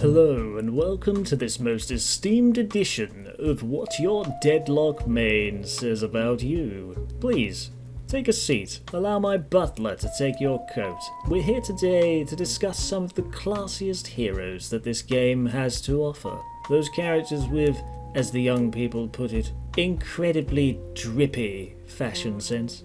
Hello and welcome to this most esteemed edition of What Your Deadlock Main Says About You. Please, take a seat. Allow my butler to take your coat. We're here today to discuss some of the classiest heroes that this game has to offer. Those characters with, as the young people put it, incredibly drippy fashion sense.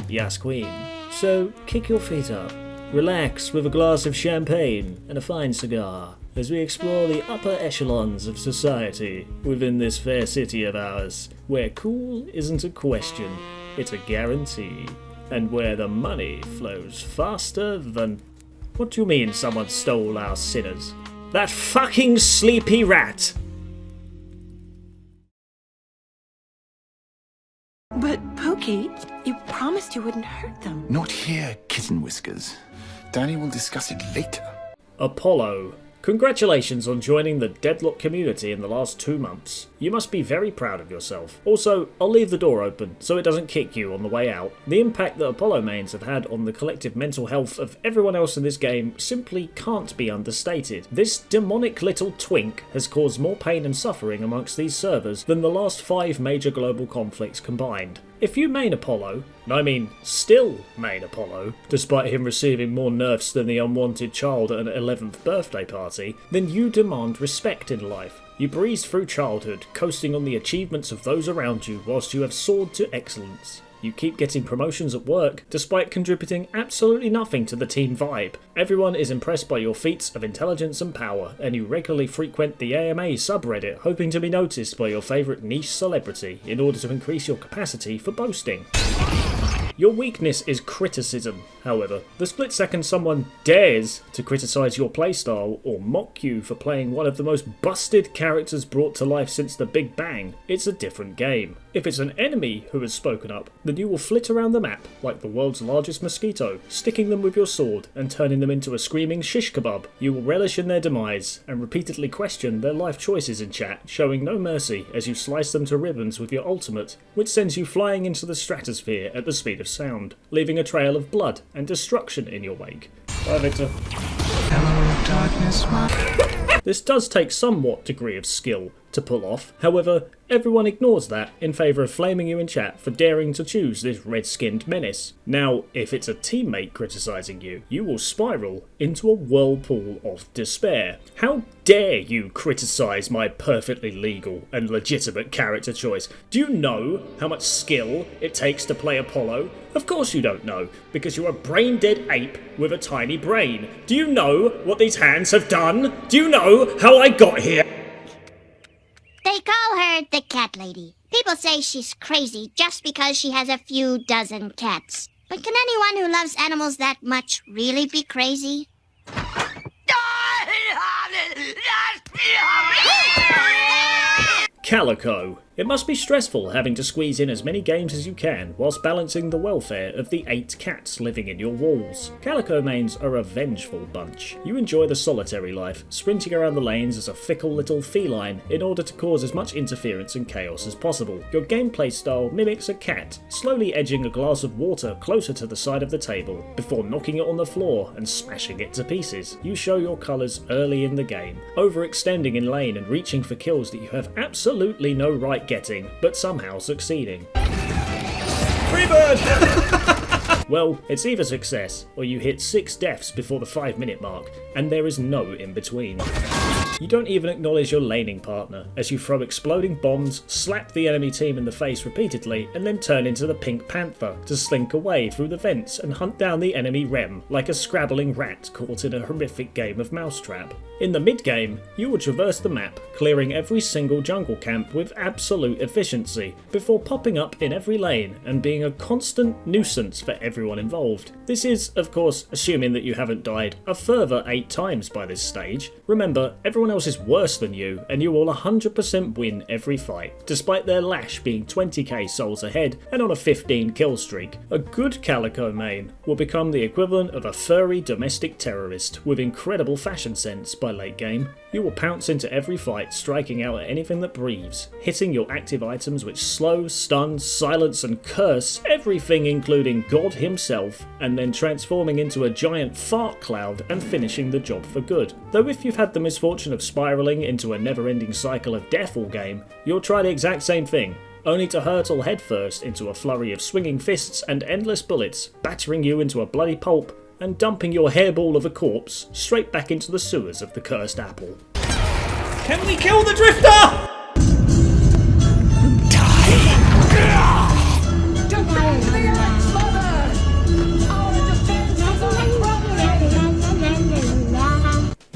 Yes, Queen. So, kick your feet up. Relax with a glass of champagne and a fine cigar as we explore the upper echelons of society within this fair city of ours, where cool isn't a question, it's a guarantee, and where the money flows faster than... What do you mean someone stole our sinners? That fucking sleepy rat! But, Pokey, you promised you wouldn't hurt them. Not here, Kitten Whiskers. Danny will discuss it later. Apollo. Congratulations on joining the Deadlock community in the last 2 months. You must be very proud of yourself. Also, I'll leave the door open so it doesn't kick you on the way out. The impact that Apollo mains have had on the collective mental health of everyone else in this game simply can't be understated. This demonic little twink has caused more pain and suffering amongst these servers than the last 5 major global conflicts combined. If you main Apollo, and I mean still main Apollo, despite him receiving more nerfs than the unwanted child at an 11th birthday party, then you demand respect in life. You breeze through childhood, coasting on the achievements of those around you whilst you have soared to excellence. You keep getting promotions at work, despite contributing absolutely nothing to the team vibe. Everyone is impressed by your feats of intelligence and power, and you regularly frequent the AMA subreddit, hoping to be noticed by your favourite niche celebrity in order to increase your capacity for boasting. Your weakness is criticism, however. The split second someone dares to criticise your playstyle or mock you for playing one of the most busted characters brought to life since the Big Bang, it's a different game. If it's an enemy who has spoken up, then you will flit around the map like the world's largest mosquito, sticking them with your sword and turning them into a screaming shish kebab. You will relish in their demise and repeatedly question their life choices in chat, showing no mercy as you slice them to ribbons with your ultimate, which sends you flying into the stratosphere at the speed of sound, leaving a trail of blood and destruction in your wake. Bye, Victor. Hello, darkness, This does take somewhat degree of skill to pull off, however, everyone ignores that in favour of flaming you in chat for daring to choose this red-skinned menace. Now, if it's a teammate criticising you, you will spiral into a whirlpool of despair. How dare you criticise my perfectly legal and legitimate character choice? Do you know how much skill it takes to play Apollo? Of course you don't know, because you're a brain-dead ape with a tiny brain. Do you know what these hands have done? Do you know how I got here? They call her the cat lady. People say she's crazy just because she has a few dozen cats. But can anyone who loves animals that much really be crazy? Calico. It must be stressful having to squeeze in as many games as you can whilst balancing the welfare of the 8 cats living in your walls. Calico mains are a vengeful bunch. You enjoy the solitary life, sprinting around the lanes as a fickle little feline in order to cause as much interference and chaos as possible. Your gameplay style mimics a cat, slowly edging a glass of water closer to the side of the table before knocking it on the floor and smashing it to pieces. You show your colours early in the game, overextending in lane and reaching for kills that you have absolutely no right getting, but somehow succeeding. Freebird! Well, it's either success, or you hit 6 deaths before the 5-minute mark, and there is no in between. You don't even acknowledge your laning partner, as you throw exploding bombs, slap the enemy team in the face repeatedly, and then turn into the Pink Panther to slink away through the vents and hunt down the enemy Rem like a scrabbling rat caught in a horrific game of Mousetrap. In the mid-game, you will traverse the map, clearing every single jungle camp with absolute efficiency, before popping up in every lane and being a constant nuisance for everyone involved. This is, of course, assuming that you haven't died a further 8 times by this stage. Remember, everyone else is worse than you, and you will 100% win every fight, despite their lash being 20k souls ahead and on a 15 kill streak. A good Calico main will become the equivalent of a furry domestic terrorist with incredible fashion sense by late game. You will pounce into every fight, striking out at anything that breathes, hitting your active items which slow, stun, silence and curse everything including God himself, and then transforming into a giant fart cloud and finishing the job for good. Though if you've had the misfortune of spiralling into a never-ending cycle of death all game, you'll try the exact same thing, only to hurtle headfirst into a flurry of swinging fists and endless bullets, battering you into a bloody pulp and dumping your hairball of a corpse straight back into the sewers of the cursed apple. Can we kill the Drifter?!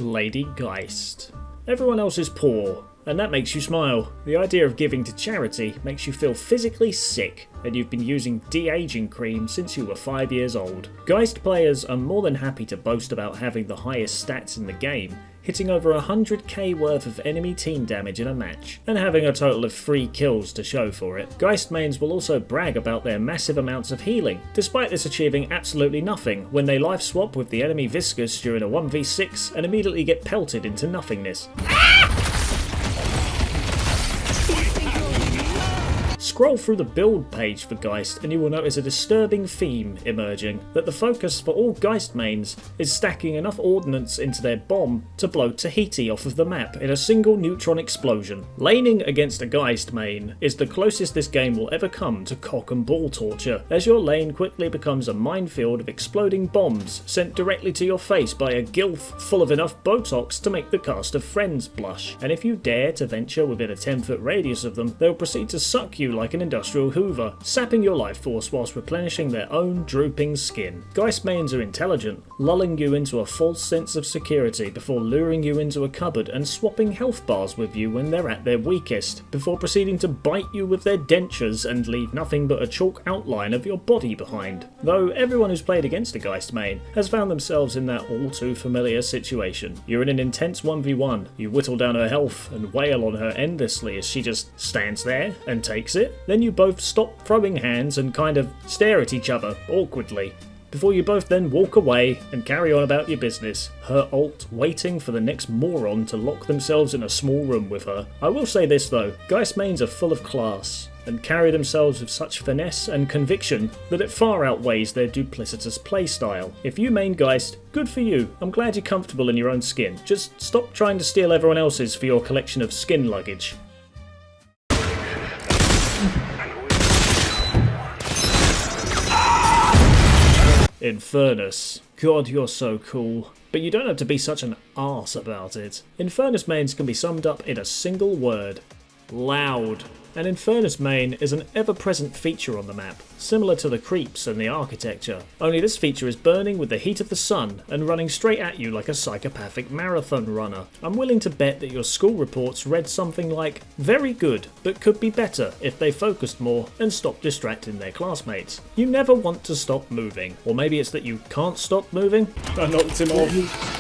Lady Geist. Everyone else is poor, and that makes you smile. The idea of giving to charity makes you feel physically sick, and you've been using de-aging cream since you were 5 years old. Geist players are more than happy to boast about having the highest stats in the game, hitting over 100k worth of enemy team damage in a match, and having a total of 3 kills to show for it. Geist mains will also brag about their massive amounts of healing, despite this achieving absolutely nothing when they life swap with the enemy Viscous during a 1v6 and immediately get pelted into nothingness. Scroll through the build page for Geist and you will notice a disturbing theme emerging, that the focus for all Geist mains is stacking enough ordnance into their bomb to blow Tahiti off of the map in a single neutron explosion. Laning against a Geist main is the closest this game will ever come to cock and ball torture, as your lane quickly becomes a minefield of exploding bombs sent directly to your face by a gilf full of enough Botox to make the cast of Friends blush, and if you dare to venture within a 10-foot radius of them, they'll proceed to suck you like an industrial hoover, sapping your life force whilst replenishing their own drooping skin. Geist mains are intelligent, lulling you into a false sense of security before luring you into a cupboard and swapping health bars with you when they're at their weakest, before proceeding to bite you with their dentures and leave nothing but a chalk outline of your body behind. Though everyone who's played against a Geist main has found themselves in that all too familiar situation. You're in an intense 1v1, you whittle down her health and wail on her endlessly as she just stands there and takes it. Then you both stop throwing hands and kind of stare at each other awkwardly, before you both then walk away and carry on about your business, her alt waiting for the next moron to lock themselves in a small room with her. I will say this though, Geist mains are full of class, and carry themselves with such finesse and conviction that it far outweighs their duplicitous playstyle. If you main Geist, good for you. I'm glad you're comfortable in your own skin. Just stop trying to steal everyone else's for your collection of skin luggage. Infernus. God, you're so cool. But you don't have to be such an arse about it. Infernus mains can be summed up in a single word. Loud. An Infernus main is an ever-present feature on the map, similar to the creeps and the architecture, only this feature is burning with the heat of the sun and running straight at you like a psychopathic marathon runner. I'm willing to bet that your school reports read something like, "Very good, but could be better if they focused more and stopped distracting their classmates." You never want to stop moving, or maybe it's that you can't stop moving. I knocked him off.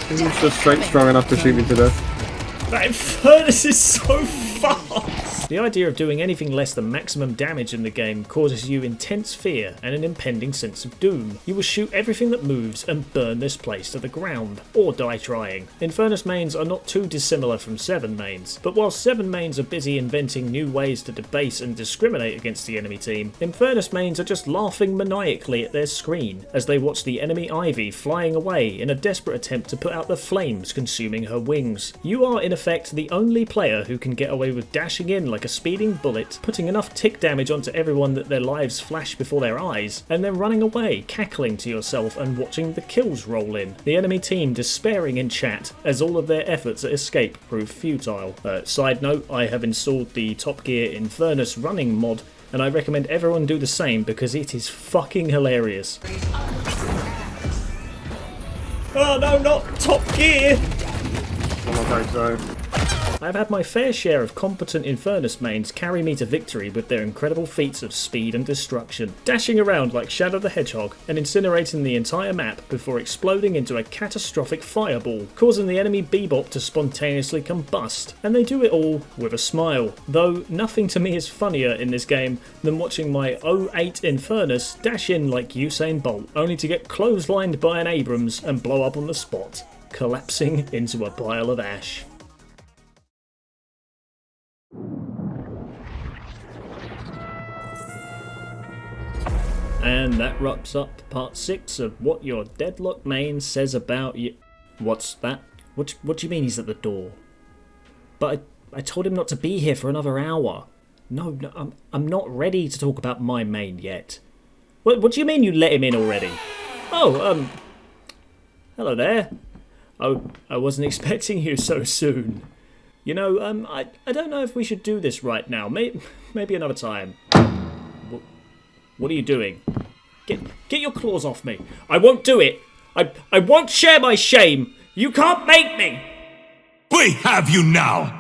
He's just strong enough to shoot me to death. That Infernus is so fast! The idea of doing anything less than maximum damage in the game causes you intense fear and an impending sense of doom. You will shoot everything that moves and burn this place to the ground, or die trying. Infernus mains are not too dissimilar from 7 mains, but while 7 mains are busy inventing new ways to debase and discriminate against the enemy team, Infernus mains are just laughing maniacally at their screen as they watch the enemy Ivy flying away in a desperate attempt to put out the flames consuming her wings. You are in effect the only player who can get away with dashing in like a speeding bullet, putting enough tick damage onto everyone that their lives flash before their eyes, and then running away, cackling to yourself and watching the kills roll in. The enemy team despairing in chat as all of their efforts at escape prove futile. Side note, I have installed the Top Gear Infernus running mod, and I recommend everyone do the same because it is fucking hilarious. Oh no, not Top Gear! I'm not so. I've had my fair share of competent Infernus mains carry me to victory with their incredible feats of speed and destruction, dashing around like Shadow the Hedgehog and incinerating the entire map before exploding into a catastrophic fireball, causing the enemy Bebop to spontaneously combust, and they do it all with a smile. Though nothing to me is funnier in this game than watching my 08 Infernus dash in like Usain Bolt, only to get clotheslined by an Abrams and blow up on the spot, collapsing into a pile of ash. And that wraps up part 6 of what your Deadlock main says about you. What's that? What do you mean he's at the door? But I told him not to be here for another hour. No, I'm not ready to talk about my main yet. What do you mean you let him in already? Oh, hello there. Oh, I wasn't expecting you so soon. You know, I don't know if we should do this right now. Maybe another time. What are you doing? Get your claws off me. I won't do it. I won't share my shame. You can't make me. We have you now.